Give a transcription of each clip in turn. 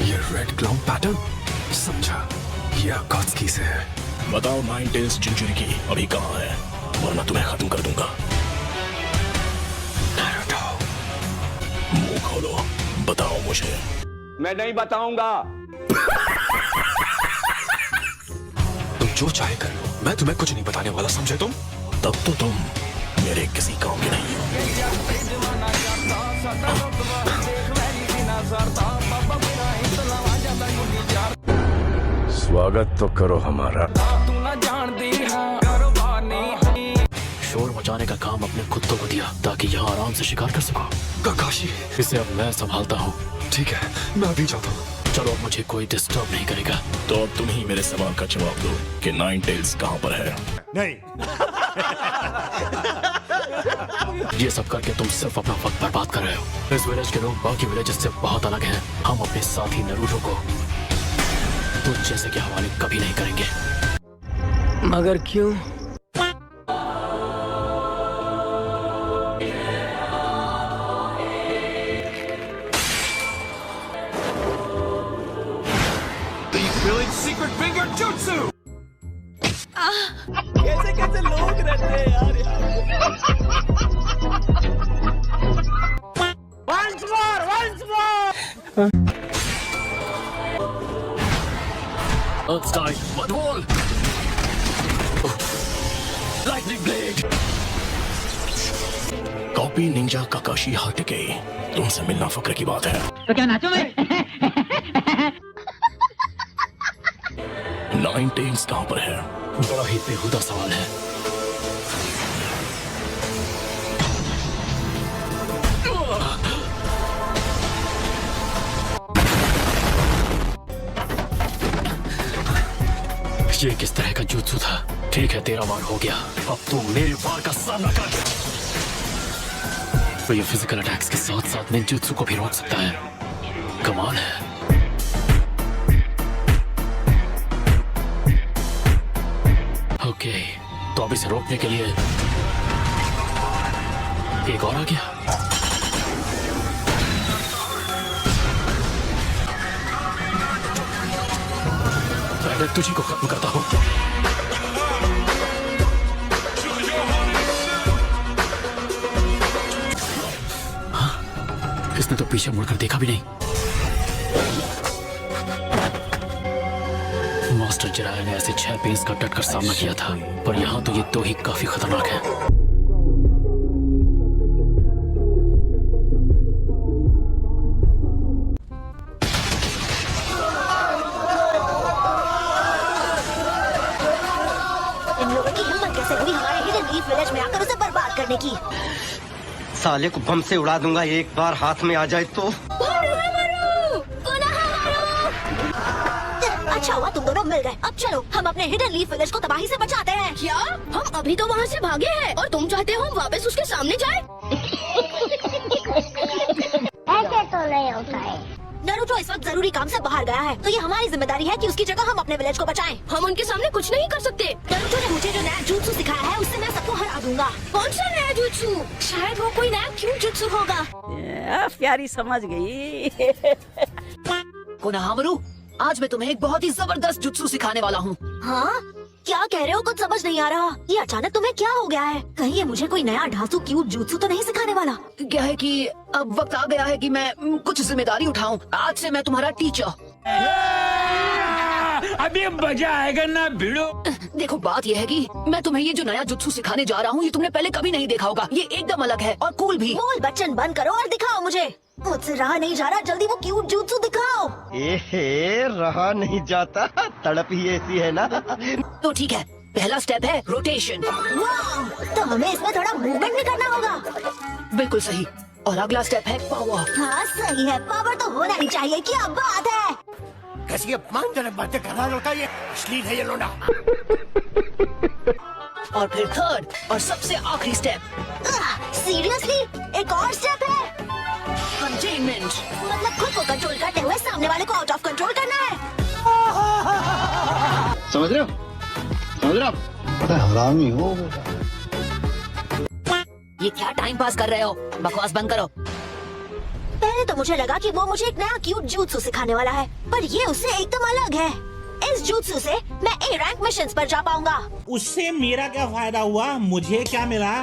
ये red clown pattern समझा, ये अकात्सुकी से है। बताओ नाइन टेल्स जिंजुरिकी अभी कहाँ है, वरना तुम्हें खत्म कर दूंगा। नारुतो, मुंह खोलो, बताओ मुझे। मैं नहीं बताऊंगा। तुम जो चाहे कर लो, मैं तुम्हें कुछ नहीं बताने वाला, समझे तुम? तब तो तुम मेरे किसी काम के नहीं हो। स्वागत तो करो हमारा। शोर मचाने का काम अपने कुत्तों को दिया ताकि यहाँ आराम से शिकार कर सको। काकाशी, इसे अब मैं संभालता हूँ। ठीक है, मैं अभी जाता हूँ। चलो, अब मुझे कोई डिस्टर्ब नहीं करेगा। तो अब तुम ही मेरे सवाल का जवाब दो कि नाइन टेल्स कहाँ पर है। नहीं। ये सब करके तुम सिर्फ अपना वक्त बर्बाद कर रहे हो। इस विलेज के लोग बाकी विलेजेस से बहुत अलग हैं। हम अपने साथी नारुतो को तुझ जैसे के हवाले कभी नहीं करेंगे। मगर क्यों? कैसे कैसे लोग रहते हैं यार Once more! Earthstein, one wall! Lightning blade! Copy ninja Kakashi Hatake, तुमसे मिलना फक्र की बात है। तो क्या नाचो मैं? नाइन टेल्स कहाँ पर है? बड़ा ही बेहुदा सवाल है। ये किस तरह का जुत्सु था? ठीक है, तेरा वार हो गया, अब तू मेरे वार का सामना कर। तो ये फिजिकल अटैक्स के साथ साथ निंजुत्सु को भी रोक सकता है। कमाल है। ओके, तो अब इसे रोकने के लिए एक और आ गया। पहले तुझी को खत्म करता हूं। हाँ? इसने तो पीछे मुड़कर देखा भी नहीं। मास्टर जिराया ने ऐसे 6 पेंस का डटकर सामना किया था, पर यहाँ तो ये 2 ही काफी खतरनाक है। इन लोगों की हिम्मत कैसे हुई हमारे हिडन लीफ विलेज में आकर उसे बर्बाद करने की? साले को बम से उड़ा दूंगा, एक बार हाथ में आ जाए तो। अच्छा हुआ तुम दोनों मिल गए। अब चलो हम अपने हिडन लीफ विलेज को तबाही से बचाते हैं। क्या? हम अभी तो वहाँ से भागे हैं और तुम चाहते हो हम वापस उसके सामने जाएं? ऐसे तो नहीं होता है। नारुतो इस वक्त जरूरी काम से बाहर गया है, तो ये हमारी जिम्मेदारी है कि उसकी जगह हम अपने विलेज को बचाएं। हम उनके सामने कुछ नहीं कर सकते। नारुतो ने मुझे जो नया जुत्सु सिखाया है उससे मैं सबको हरा दूंगा। कौन सा नया जुत्सु? शायद वो कोई नया क्यूट जुत्सु होगा। प्यारी समझ गई। कोनोहामारू, आज मैं तुम्हें एक बहुत ही जबरदस्त जुत्सु सिखाने वाला हूँ। हाँ? क्या कह रहे हो? कुछ समझ नहीं आ रहा। ये अचानक तुम्हें क्या हो गया है? कहीं ये मुझे कोई नया ढांसू क्यूट जुत्सु तो नहीं सिखाने वाला? क्या है कि अब वक्त आ गया है कि मैं कुछ जिम्मेदारी उठाऊं। आज से मैं तुम्हारा टीचर। अभी मजा आएगा ना भिड़ो। देखो, बात यह है कि मैं तुम्हें ये जो नया जुत्सु सिखाने जा रहा हूँ, ये तुमने पहले कभी नहीं देखा होगा। ये एकदम अलग है और कूल भी। बोल बच्चन बंद करो और दिखाओ मुझे। मुझसे रहा नहीं जा रहा, जल्दी वो क्यूट जुत्सु दिखाओ। रहा नहीं जाता, तड़प ही ऐसी है ना। तो ठीक है, पहला स्टेप है रोटेशन। वाह! तो हमें इसमें थोड़ा मूवमेंट भी करना होगा। बिल्कुल सही। और अगला स्टेप है पावर। हाँ सही है, पावर तो होना ही चाहिए। क्या बात है। कैसी अपमानजनक बातें कर रहा लड़का, ये अश्लील है ये लोना। और फिर थर्ड और सबसे आखिरी स्टेप। सीरियसली? एक और स्टेप है? कंटेनमेंट। मतलब खुद को कंट्रोल करते हुए सामने वाले को आउट ऑफ कंट्रोल करना है। समझ रहे हो? समझ रहे हो? हरामी हो बेटा। ये क्या टाइम पास कर रहे हो? बकवास बंद करो। पहले तो मुझे लगा कि वो मुझे एक नया क्यूट जूत्सु सिखाने वाला है, पर ये उससे एकदम अलग है। इस जूत्सु से मैं ए रैंक मिशंस पर जा पाऊंगा। उससे मेरा क्या फायदा हुआ, मुझे क्या मिला?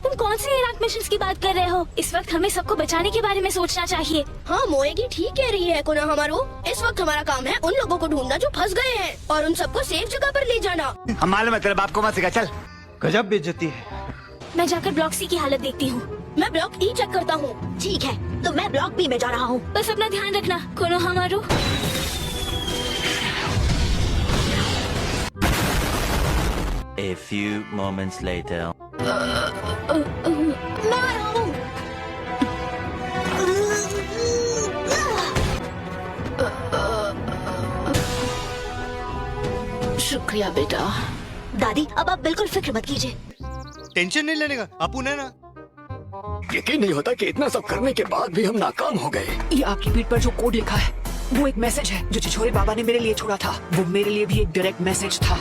तुम कौन से रैंक मिशंस की बात कर रहे हो? इस वक्त हमें सबको बचाने के बारे में सोचना चाहिए। हाँ, मोएगी ठीक कह रही है कोनोहामारू। इस वक्त हमारा काम है उन लोगों को ढूंढना जो फंस गए हैं और उन सबको सेफ जगह पर ले जाना। हम मालूम है तेरे बाप को मत सिखा, चल। गजब बेइज्जती है। मैं जाकर ब्लॉक सी की हालत देखती हूँ। मैं ब्लॉक ई चेक करता हूँ। ठीक है, तो मैं ब्लॉक बी में जा रहा हूँ। बस अपना ध्यान रखना Konohamaru. A few moments later. मैं आ रहा हूँ। शुक्रिया बेटा। दादी, अब आप बिल्कुल फिक्र मत कीजिए। टेंशन नहीं लेने का, अपुन है ना। यकीन नहीं होता कि इतना सब करने के बाद भी हम नाकाम हो गए। ये आपकी पीठ पर जो कोड लिखा है वो एक मैसेज है जो छिछोरे बाबा ने मेरे लिए छोड़ा था। वो मेरे लिए भी एक डायरेक्ट मैसेज था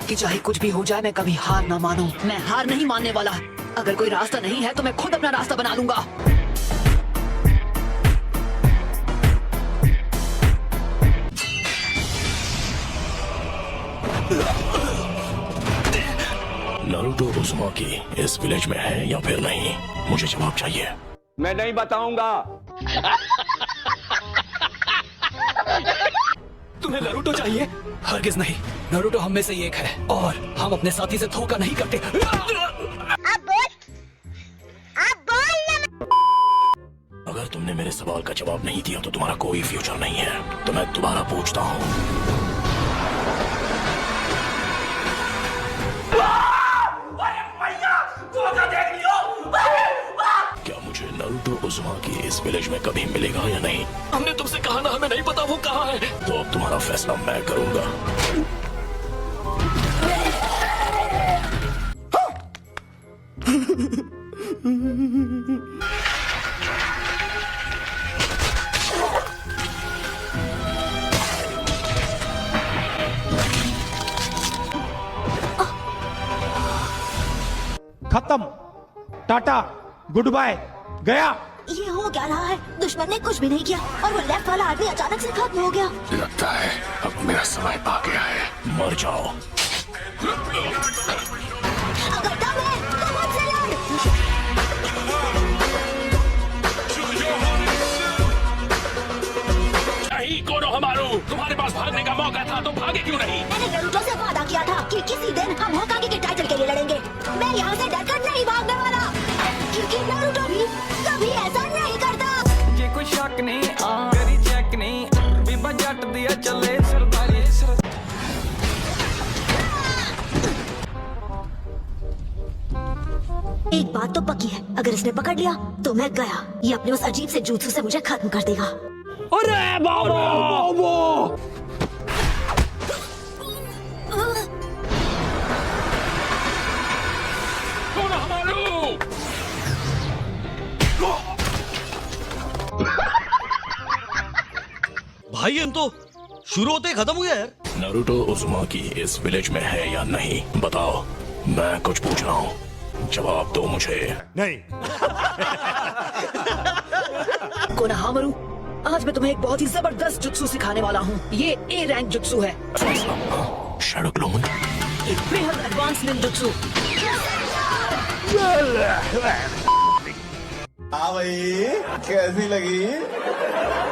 कि चाहे कुछ भी हो जाए मैं कभी हार ना मानूं। मैं हार नहीं मानने वाला। अगर कोई रास्ता नहीं है तो मैं खुद अपना रास्ता बना लूंगा। नारुतो उज़ुमाकी इस विलेज में है या फिर नहीं, मुझे जवाब चाहिए। मैं नहीं बताऊंगा। तुम्हें नारुतो चाहिए? हरगिज नहीं, नारुतो हम में से एक है और हम अपने साथी से धोखा नहीं करते। अगर तुमने मेरे सवाल का जवाब नहीं दिया तो तुम्हारा कोई फ्यूचर नहीं है। तो मैं दोबारा पूछता हूँ, क्या मुझे नारुतो उज़ुमाकी इस विलेज में कभी मिलेगा या नहीं? हमने तुमसे कहा ना, हमें नहीं पता वो कहाँ है। तो अब तुम्हारा फैसला मैं करूंगा। खत्म, टाटा, गुड बाय, गया। ये हो क्या रहा है? दुश्मन ने कुछ भी नहीं किया और वो लेफ्ट वाला आदमी अचानक से खत्म हो गया। लगता है अब मेरा समय आ गया है। मर जाओ। अगर दम है तो मुझसे लड़। नहीं कोनोहामारू, तुम्हारे पास भागने का मौका था तो भागे क्यों नहीं? मैंने नारुतो से वादा किया था कि किसी दिन हम होकागे के टाइटल के लिए लड़ेंगे। मैं यहाँ से डरकर नहीं भागने वाला, क्योंकि नारुतो भी कभी ऐसा नहीं करता। ये कोई शक नहीं, मेरी चेक नहीं, बीबा जट दिया चले सरदारी। एक बात तो पक्की है, अगर इसने पकड़ लिया तो मैं गया। ये अपने उस अजीब से जूत्सु से मुझे खत्म कर देगा। अरे बाबा! भाई हम तो शुरू होते ही खत्म हो गया यार। नारुतो उज़ुमाकी इस विलेज में है या नहीं, बताओ। मैं कुछ पूछ रहा हूँ, जवाब दो मुझे। नहीं। कोनोहामारू, आज मैं तुम्हें एक बहुत ही जबरदस्त जुत्सु सिखाने वाला हूँ। ये ए रैंक जुत्सु है। Shadow clone. एक बेहद एडवांस निंजुत्सु। हाँ भाई, कैसी लगी?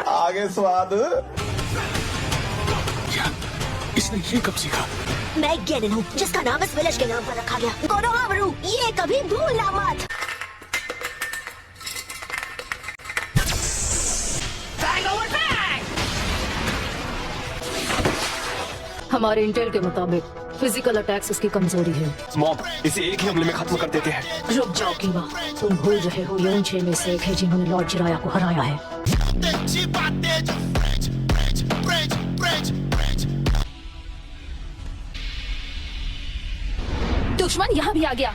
आगे स्वाद। इसने ये कब सीखा? मैं गेनिन हूँ जिसका नाम इस विलेज के नाम पर रखा गया। कोनोहामारू, ये कभी भूलना मत। हमारे इंटेल के मुताबिक फिजिकल अटैक्स इसकी कमजोरी है। मॉम, इसे एक ही हमले में खत्म कर देते हैं। रुक जाओ कीमा, तुम भूल रहे हो ये उन 6 में से एक है जिन्होंने लॉर्ड जिराया को हराया है। दुश्मन यहाँ भी आ गया।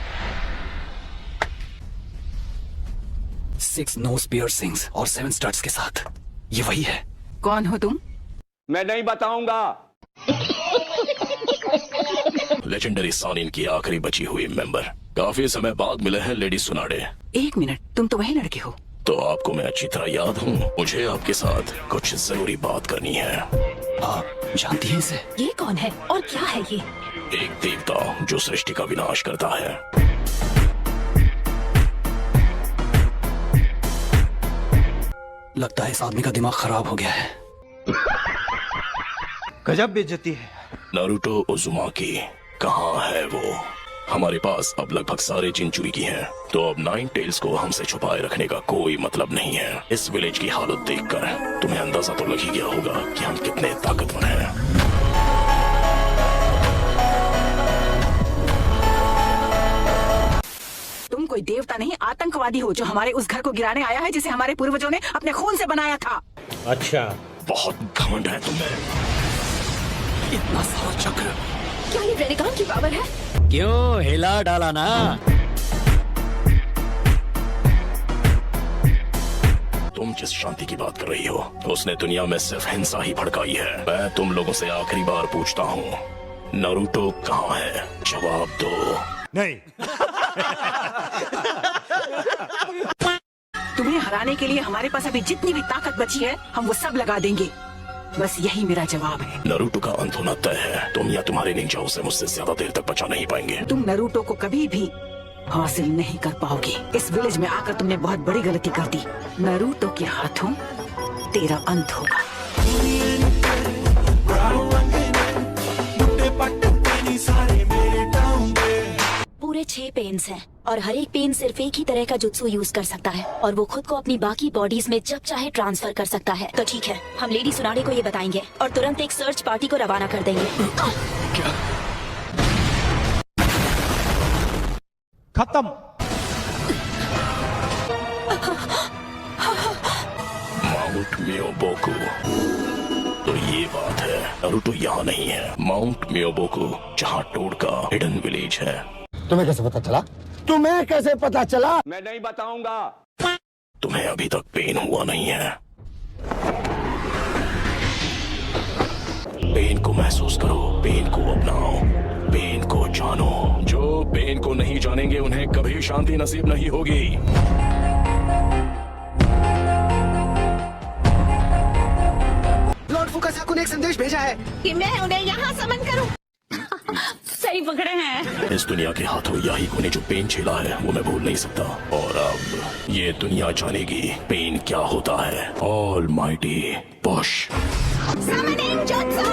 6 नोज पियर्सिंग्स और 7 स्टड्स के साथ। ये वही है। कौन हो तुम? मैं नहीं बताऊंगा। लेजेंडरी सानिन की आखिरी बची हुई मेंबर। काफी समय बाद मिले हैं लेडी सुनाडे। 1 मिनट, तुम तो वही लड़के हो तो आपको मैं अच्छी तरह याद हूँ। मुझे आपके साथ कुछ जरूरी बात करनी है। आप जानती हैं इसे? ये कौन है और क्या है ये? एक देवता जो सृष्टि का विनाश करता है। लगता है इस आदमी का दिमाग खराब हो गया है। गजब बेइज्जती है। नारुतो उजुमाकी कहाँ है वो? हमारे पास अब लगभग सारे चिंचुरिकी हैं, तो अब नाइन टेल्स को हमसे छुपाए रखने का कोई मतलब नहीं है। इस विलेज की हालत देखकर तुम्हें अंदाजा तो लग ही गया होगा कि हम कितने ताकतवर हैं। तुम कोई देवता नहीं, आतंकवादी हो जो हमारे उस घर को गिराने आया है जिसे हमारे पूर्वजों ने अपने खून से बनाया था। अच्छा, बहुत घमंड है तुम्हें। इतना सारा चक्र। क्या ये रेनेकान की पावर है? क्यों हिला डाला ना? तुम जिस शांति की बात कर रही हो उसने दुनिया में सिर्फ हिंसा ही भड़काई है। मैं तुम लोगों से आखिरी बार पूछता हूँ, नारुतो कहाँ है? जवाब दो। नहीं। तुम्हें हराने के लिए हमारे पास अभी जितनी भी ताकत बची है हम वो सब लगा देंगे। बस यही मेरा जवाब है। नारुतो का अंत होना तय है। तुम या तुम्हारे निंजा उसे मुझसे ज्यादा देर तक बचा नहीं पाएंगे। तुम नारुतो को कभी भी हासिल नहीं कर पाओगे। इस विलेज में आकर तुमने बहुत बड़ी गलती कर दी। नारुतो के हाथों तेरा अंत होगा। पूरे 6 पेन्स हैं और हर एक पेन सिर्फ एक ही तरह का जुत्सु यूज कर सकता है और वो खुद को अपनी बाकी बॉडीज में जब चाहे ट्रांसफर कर सकता है। तो ठीक है, हम लेडी सुनाडे को ये बताएंगे और तुरंत एक सर्च पार्टी को रवाना कर देंगे। क्या? खत्म। माउंट मियोबोकू। तो ये बात है, नारुतो यहाँ नहीं है। माउंट मियोबोकू जहाँ टोड का हिडन विलेज है। तुम्हें कैसे पता चला? तुम्हें कैसे पता चला? मैं नहीं बताऊंगा। तुम्हें अभी तक पेन हुआ नहीं है। पेन को महसूस करो, पेन को अपनाओ, पेन को जानो। जो पेन को नहीं जानेंगे उन्हें कभी शांति नसीब नहीं होगी। लॉर्ड फुकासाकु ने एक संदेश भेजा है कि मैं उन्हें यहाँ समन करूं। सही पकड़े हैं। इस दुनिया के हाथों याहिको ने जो पेन झेला है वो मैं भूल नहीं सकता। और अब ये दुनिया जानेगी पेन क्या होता है। All mighty push. Summoning jutsu!